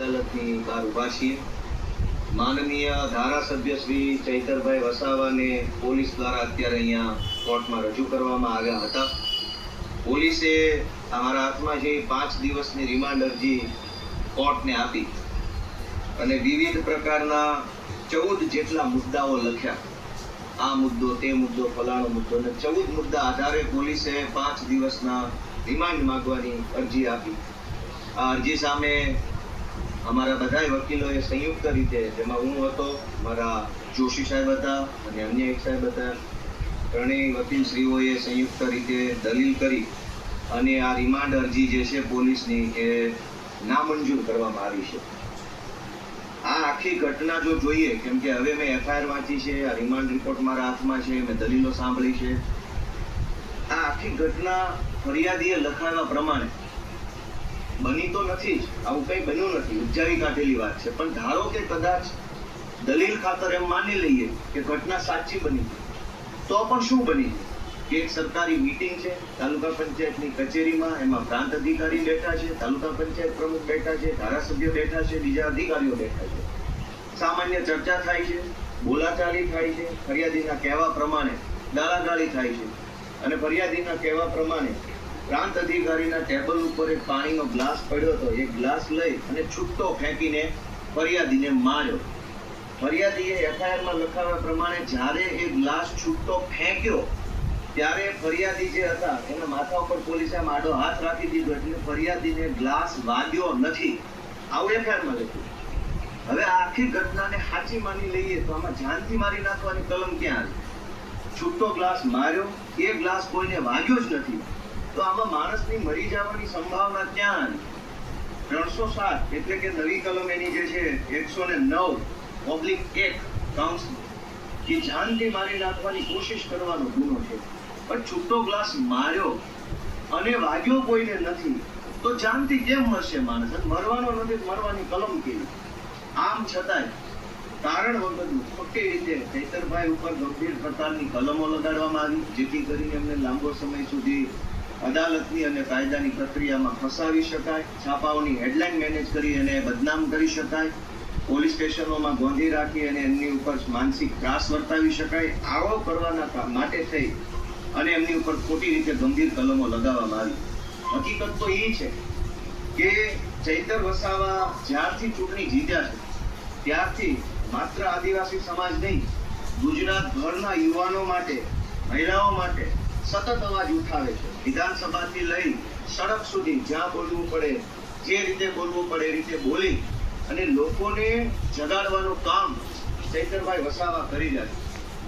અદાલતની બહાર ઊભા છીએ. માનનીય ધારાસભ્ય શ્રી ચૈતરભાઈ વસાવાને પોલીસ દ્વારા અત્યારે અહીંયા કોર્ટમાં રજૂ કરવામાં આવ્યા હતા. પોલીસે અમારા હાથમાં જે 5 દિવસની રિમાન્ડ અરજી કોર્ટને આપી અને વિવિધ પ્રકારના 14 જેટલા મુદ્દાઓ લખ્યા. આ મુદ્દો, તે મુદ્દો, ફલાણો મુદ્દો, અને 14 મુદ્દા આધારે પોલીસે 5 દિવસના રિમાન્ડ માંગવાની અરજી આપી. આ અરજી સામે અમારા બધા વકીલોએ સંયુક્ત રીતે, જેમાં હું હતો, મારા જોશી સાહેબ હતા અને અન્ય એક સાહેબ હતા, ત્રણેય વકીલશ્રીઓએ સંયુક્ત રીતે દલીલ કરી અને આ રિમાન્ડ અરજી જે છે પોલીસની એ નામંજૂર કરવામાં આવી છે. આ આખી ઘટના જો જોઈએ, કેમ કે હવે મેં એફઆઈઆર વાંચી છે, આ રિમાન્ડ રિપોર્ટ મારા હાથમાં છે, મેં દલીલો સાંભળી છે. આ આખી ઘટના ફરિયાદીએ લખાવ્યા પ્રમાણે બની તો નથી જ, આવું કંઈ બન્યું નથી, ઉપજાવી કાઢેલી વાત છે. પણ ધારો કે કદાચ દલીલ ખાતર એમ માની લઈએ કે ઘટના સાચી બની, તો પણ શું બની કે એક સરકારી મીટિંગ છે તાલુકા પંચાયતની કચેરીમાં, એમાં પ્રાંત અધિકારી બેઠા છે, તાલુકા પંચાયત પ્રમુખ બેઠા છે, ધારાસભ્ય બેઠા છે, બીજા અધિકારીઓ બેઠા છે, સામાન્ય ચર્ચા થાય છે, બોલાચાલી થાય છે, ફરિયાદીના કહેવા પ્રમાણે ગાળાગાળી થાય છે અને ફરિયાદીના કહેવા પ્રમાણે પ્રાંત અધિકારીના ટેબલ ઉપર એક પાણીનો ગ્લાસ પડ્યો હતો, એ ગ્લાસ લઈ અને છૂટો ફેંકીને ફરિયાદીને માર્યો. ફરિયાદીએ એફઆઈઆરમાં લખાવ્યા પ્રમાણે જ્યારે એ ગ્લાસ છૂટો ફેંક્યો ત્યારે ફરિયાદી જે હતા એના માથા ઉપર પોલીસે આડો હાથ રાખી દીધો, એટલે ફરિયાદીને ગ્લાસ વાગ્યો નથી, આવું એફઆઈઆરમાં લખ્યું. હવે આ આખી ઘટનાને સાચી માની લઈએ તો આમાં જાનથી મારી નાખવાની કલમ ક્યાં આવી? છૂટો ગ્લાસ માર્યો, એ ગ્લાસ કોઈને વાગ્યો જ નથી, તો આમાં માણસની મરી જવાની સંભાવના ક્યાં આવી? 307 એટલે કે નવી કલમ એની જે છે 109/1 કાઉન્સ કે જાનથી મારી નાખવાની કોશિશ કરવાનો ગુનો છે. પણ છૂટો ગ્લાસ માર્યો અને વાગ્યો કોઈને નથી, તો જાનથી કેમ મરશે માણસ? મરવાનો નથી, મરવાની કલમ કેવી? આમ છતાંય કારણ વગરનું ખોટી રીતે ચૈતરભાઈ ઉપર ગંભીર પ્રકારની કલમો લગાડવામાં આવી, જેથી કરીને એમને લાંબો સમય સુધી અદાલતની અને કાયદાની પ્રક્રિયામાં ફસાવી શકાય, છાપાઓની હેડલાઇન મેનેજ કરી અને બદનામ કરી શકાય, પોલીસ સ્ટેશનોમાં ગોંધી રાખી અને એમની ઉપર માનસિક ત્રાસ વર્તાવી શકાય. આવો કરવાના માટે થઈ અને એમની ઉપર ખોટી રીતે ગંભીર કલમો લગાવવામાં આવી. હકીકત તો એ છે કે ચૈતર વસાવા જ્યારથી ચૂંટણી જીત્યા છે ત્યારથી માત્ર આદિવાસી સમાજ નહીં, ગુજરાતભરના યુવાનો માટે, મહિલાઓ માટે સતત અવાજ ઉઠાવે છે. વિધાનસભાથી લઈ સડક સુધી જ્યાં બોલવું પડે, જે રીતે બોલવું પડે એ રીતે બોલી અને લોકોને જગાડવાનું કામ ચૈતરભાઈ વસાવા કરી રહ્યા છે.